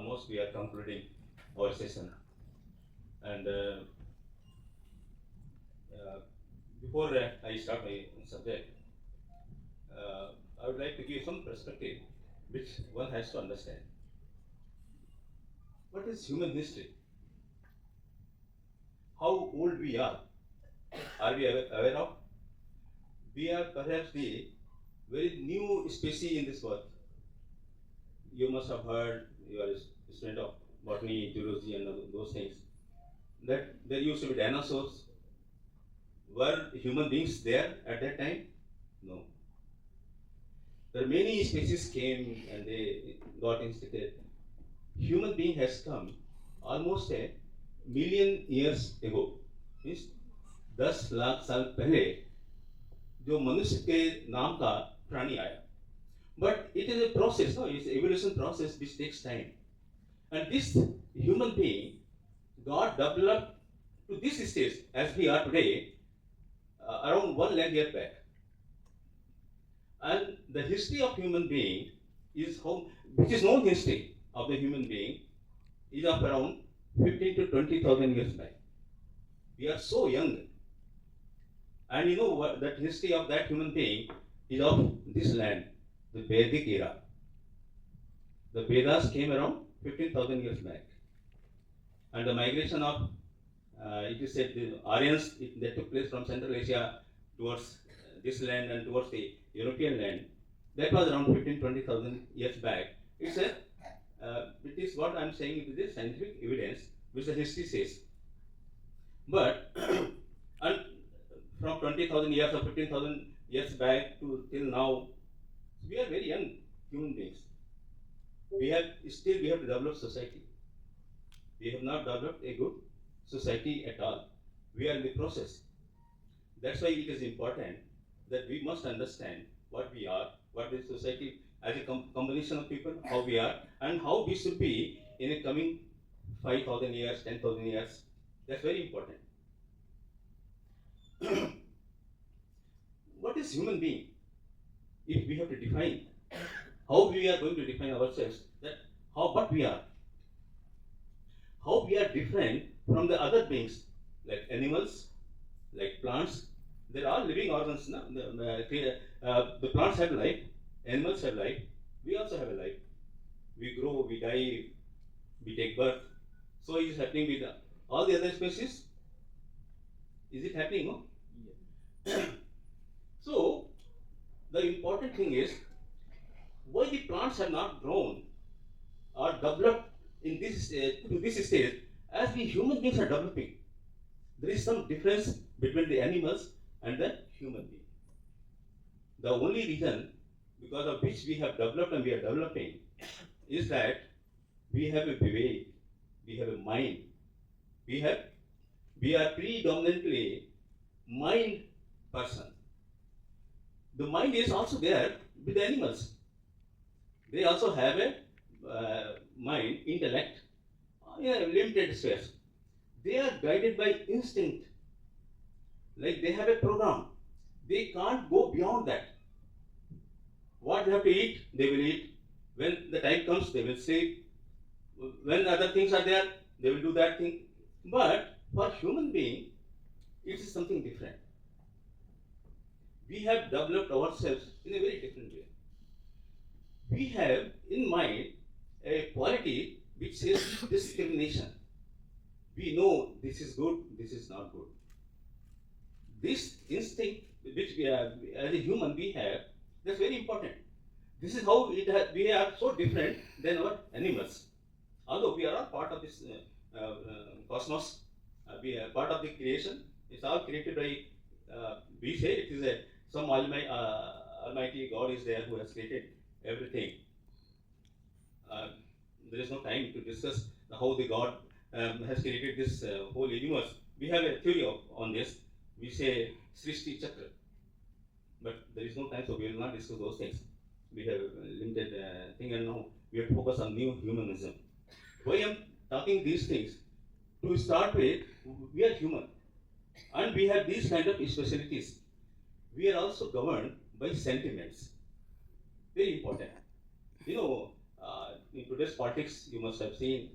almost we are concluding our session. And before I start my subject, I would like to give some perspective which one has to understand. What is human history? How old we are? Are we aware of? We are perhaps the very new species in this world. You must have heard, you are a student of botany, zoology, and those things, that there used to be dinosaurs. Were human beings there at that time? No. There are many species came and they got extincted. Human being has come almost a million years ago. Means 10 lakh साल पहले जो मनुष्य के नाम का प्राणी आया. But it is a process, no? It's an evolution process which takes time. And this human being got developed to this stage as we are today around 1 lakh years back. And the history of human being is how, which is known history of the human being, is of around 15 to 20,000 years back. We are so young. And you know what, that history of that human being is of this land, the Vedic era. The Vedas came around 15,000 years back. And the migration of, it is said, the Aryans, that took place from Central Asia towards this land and towards the European land. That was around 15-20,000 years back. It's a, it is what I'm saying, it is scientific evidence which the history says. But and from 20,000 years or 15,000 years back to till now, we are very young human beings. We have to develop society. We have not developed a good society at all. We are in the process. That's why it is important that we must understand what we are, what is society as a combination of people, how we are, and how we should be in a coming 5,000 years, 10,000 years. That's very important. What is human being? If we have to define, how we are going to define ourselves, that what we are, how we are different from the other beings, like animals, like plants. They're all living organisms. No? The plants have life, animals have life, we also have a life. We grow, we die, we take birth. So it is happening with all the other species. Is it happening? No? Yeah. So the important thing is why the plants have not grown or developed in this to this stage as we human beings are developing. There is some difference between the animals and the human being. The only reason because of which we have developed and we are developing is that we have a vivek, we have a mind, we are predominantly mind person. The mind is also there with the animals. They also have a mind, intellect, limited space. They are guided by instinct. Like they have a program. They can't go beyond that. What they have to eat, they will eat. When the time comes, they will sleep. When other things are there, they will do that thing. But for human being, it is something different. We have developed ourselves in a very different way. We have in mind a quality which says discrimination. We know this is good, this is not good. This instinct which we have as a human we have, that's very important. This is how we are so different than our animals. Although we are all part of this cosmos, we are part of the creation. It's all created by, we say it is some almighty God is there who has created everything. There is no time to discuss how the God has created this whole universe. We have a theory on this. We say Srishti Chakra. But there is no time, so we will not discuss those things. We have a limited thing, and now we have to focus on new humanism. Why I am talking these things? To start with, we are human. And we have these kind of specialties. We are also governed by sentiments. Very important. You know, in today's politics, you must have seen,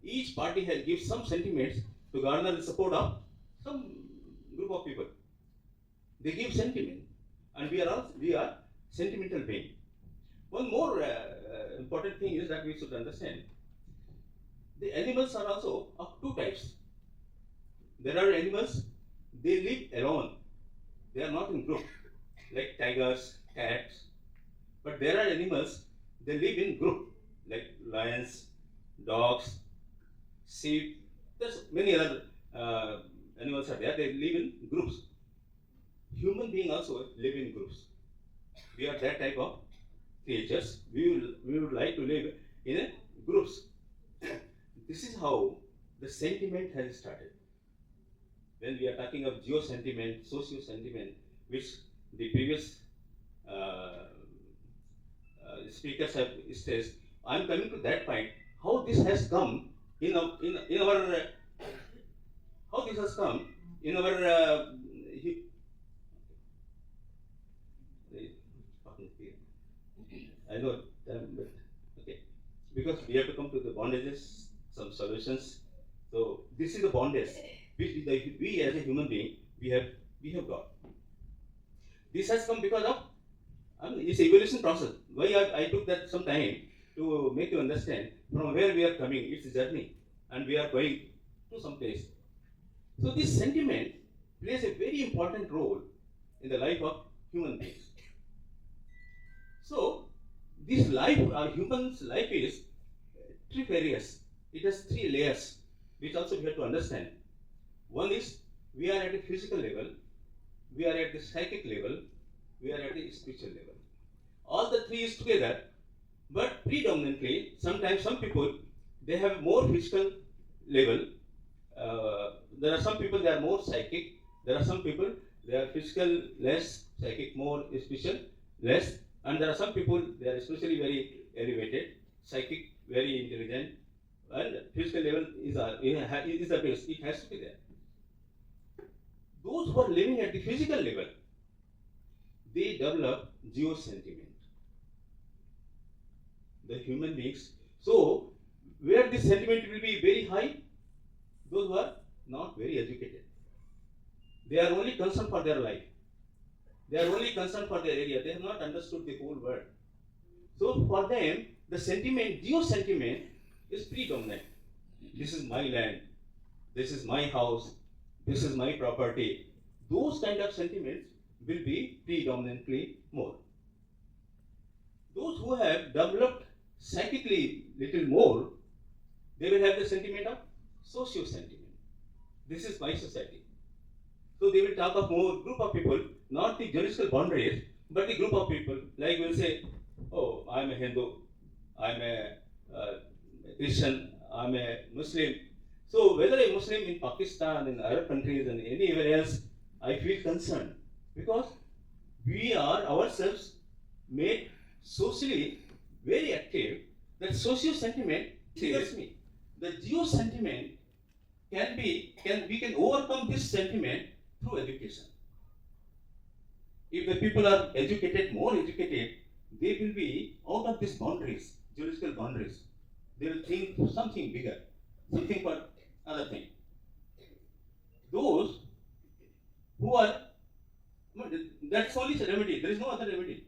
each party has gives some sentiments to garner the support of some group of people. They give sentiment, and we are sentimental being. One more important thing is that we should understand: the animals are also of two types. There are animals, they live alone. They are not in group, like tigers, cats. But there are animals, they live in group, like lions, dogs, sheep. There's many other animals are there. They live in groups. Human beings also live in groups. We are that type of creatures. We would like to live in groups. This is how the sentiment has started. When we are talking of geo-sentiment, socio-sentiment, which the previous speakers have stressed, I am coming to that point. How this has come in our how this has come in our I know, but okay, because we have to come to the bondages, some solutions. So this is the bondage which we as a human being we have got. This has come because of it's evolution process. Why I took that some time to make you understand from where we are coming. It's a journey, and we are going to some place. So this sentiment plays a very important role in the life of human beings. So this life, our human's life is trifarious. It has three layers, which also we have to understand. One is we are at a physical level, we are at the psychic level, we are at the spiritual level. All the three is together, but predominantly, sometimes some people they have more physical level. There are some people they are more psychic. There are some people they are physical less, psychic more, spiritual less, and there are some people they are especially very elevated, psychic very intelligent, and physical level is the base. It has to be there. Those who are living at the physical level, they develop geo-sentiment. The human beings. So, where this sentiment will be very high, those who are not very educated. They are only concerned for their life. They are only concerned for their area. They have not understood the whole world. So, for them, the sentiment, geo-sentiment, is predominant. This is my land. This is my house. This is my property. Those kind of sentiments will be predominantly more. Those who have developed psychically little more, they will have the sentiment of socio-sentiment. This is my society. So they will talk of more group of people, not the geographical boundaries, but the group of people. Like we'll say, oh, I'm a Hindu, I'm a Christian, I'm a Muslim. So whether a Muslim in Pakistan, in Arab countries, and anywhere else, I feel concerned because we are ourselves made socially very active. That socio sentiment triggers me. The geo sentiment we can overcome this sentiment through education. If the people are educated, more educated, they will be out of these boundaries, geological boundaries. They will think something bigger, something for other thing. Those who are, that's only the remedy. There is no other remedy.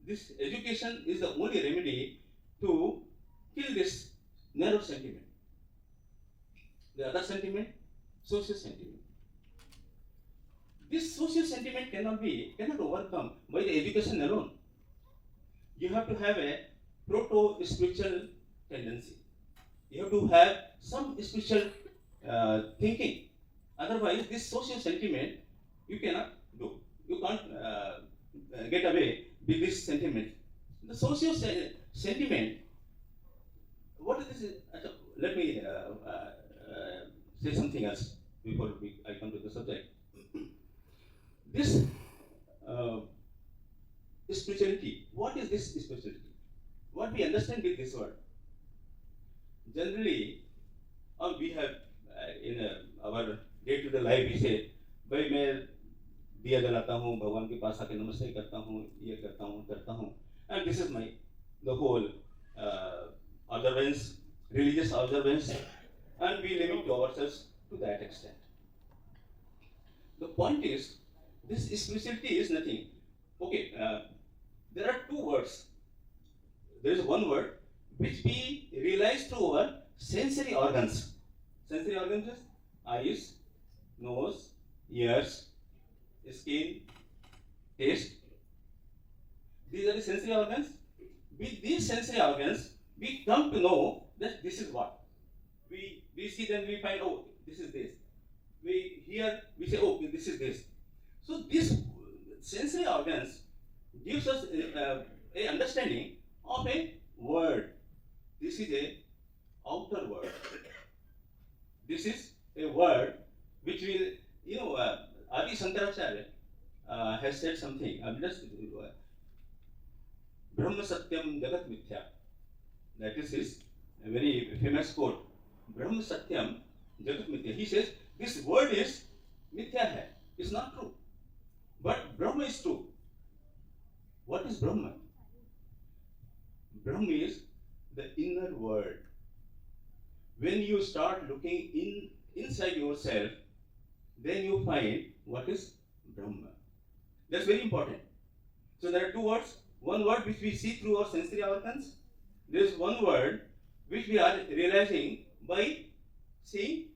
This education is the only remedy to kill this narrow sentiment. The other sentiment, social sentiment. This social sentiment cannot overcome by the education alone. You have to have a proto-spiritual tendency. You have to have some spiritual thinking. Otherwise, this social sentiment you cannot do. You can't get away with this sentiment. The social sentiment. What is this? Let me say something else before I come to the subject. This spirituality. What is this spirituality? What we understand with this word? Generally, we have in our day-to-day life, we say, भाई मैं दिया जलाता हूँ, भगवान के पास आके नमस्ते करता हूँ, ये करता हूँ, and this is the whole observance, religious observance, and we limit ourselves to that extent. The point is, this specialty is nothing. Okay, there are two words. There is one word which we realize through our sensory organs. Sensory organs is eyes, nose, ears, skin, taste. These are the sensory organs. With these sensory organs, we come to know that this is what. We see, then we find, oh, this is this. We hear, we say, oh, this is this. So this sensory organs gives us a understanding of a word. This is a outer word. This is a word which will, Adi Shankaracharya has said something. Brahma Satyam Jagat Mithya. That is his very famous quote. Brahma Satyam Jagat Mithya. He says this word is mithya hai. It's not true. But Brahma is true. What is Brahma? Brahma is the inner world. When you start looking inside yourself, then you find what is Brahma. That's very important. So there are two words. One word which we see through our sensory organs. There is one word which we are realizing by seeing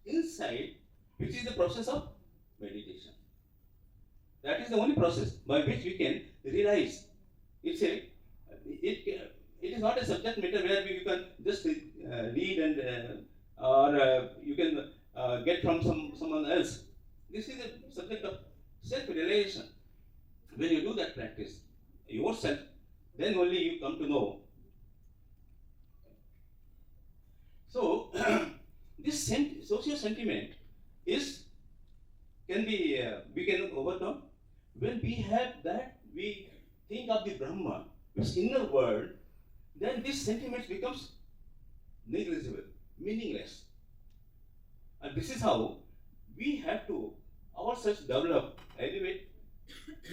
inside, which is the process of meditation. That is the only process by which we can realize. It is not a subject matter where you can just read and or you can get from someone else. This is a subject of self-realization. When you do that practice yourself, then only you come to know. So this social sentiment can be we can overcome when we have that, we think of the Brahma, this inner world. Then this sentiment becomes negligible, meaningless, and this is how we have to ourselves develop, elevate,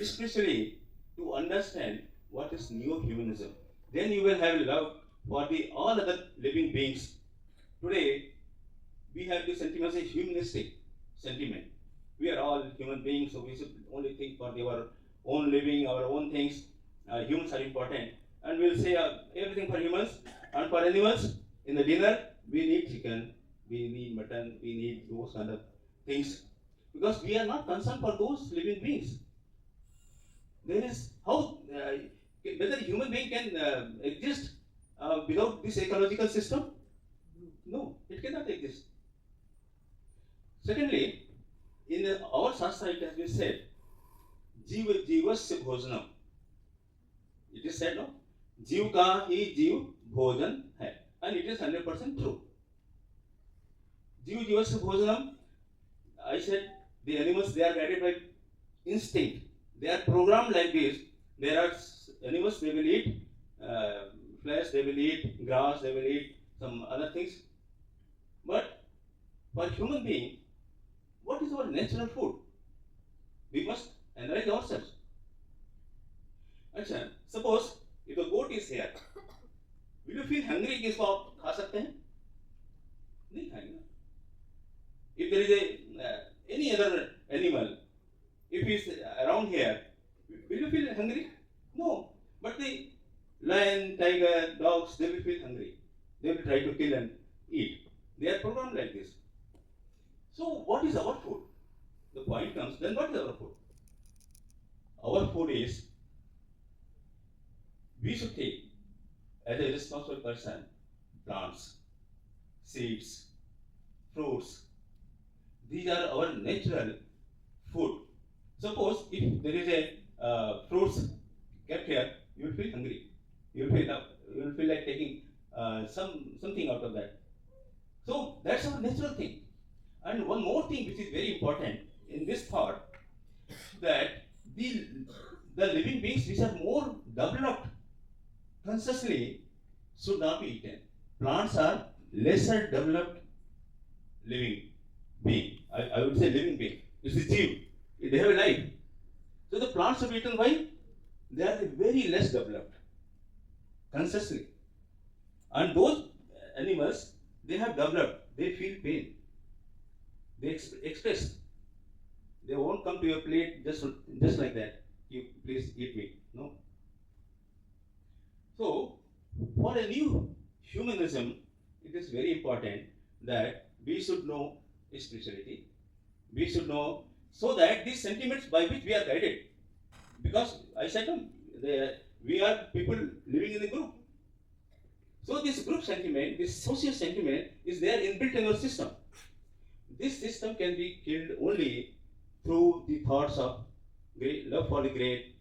especially to understand what is neo-humanism. Then you will have love for all other living beings. Today, we have this sentiment, a humanistic sentiment. We are all human beings, so we should only think for our own living, our own things. Humans are important, and we'll say everything for humans, and for animals. In the dinner, we need chicken, we need mutton, we need those kind of things, because we are not concerned for those living beings. There is how whether human being can exist without this ecological system? No, it cannot exist. Secondly, in our Shastra it has been said, Jiva Jivasya Bhojanam. It is said, no? Jiv ka hi jiv bhojan hai. And it is 100% true. Jiva Jivasya Bhojanam, I said, the animals, they are guided by instinct. They are programmed like this. There are animals, they will eat flesh, they will eat grass, they will eat some other things. But for human being, what is our natural food? We must analyze ourselves. अच्छा, suppose if a goat is here, will you feel hungry कि इसको आप खा सकते हैं? नहीं खाएंगे. If there is any other animal, if he is around here, will you feel hungry? No. But the lion, tiger, dogs, they will feel hungry. They will try to kill and eat. They are programmed like this. So what is our food? The point comes, then what is our food? Our food is, we should take, as a responsible person, plants, seeds, fruits. These are our natural food. Suppose if there is a fruits kept here, you will feel hungry. You will feel like taking something out of that. So that's our natural thing. And one more thing which is very important in this thought, that the living beings which are more developed consciously should not be eaten. Plants are lesser developed living being. I would say living being. It's a jiv. They have a life. So the plants should be eaten. Why? They are very less developed consciously. And those animals, they have developed, they feel pain. They express. They won't come to your plate just like that. You please eat me. No. So, for a new humanism, it is very important that we should know spirituality. We should know so that these sentiments by which we are guided, because I said we are people living in a group. So this group sentiment, this social sentiment is there inbuilt in our system. This system can be killed only through the thoughts of great love for the great,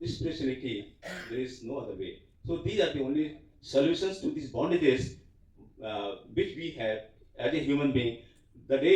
spirituality. There is no other way. So these are the only solutions to these bondages which we have as a human being. The day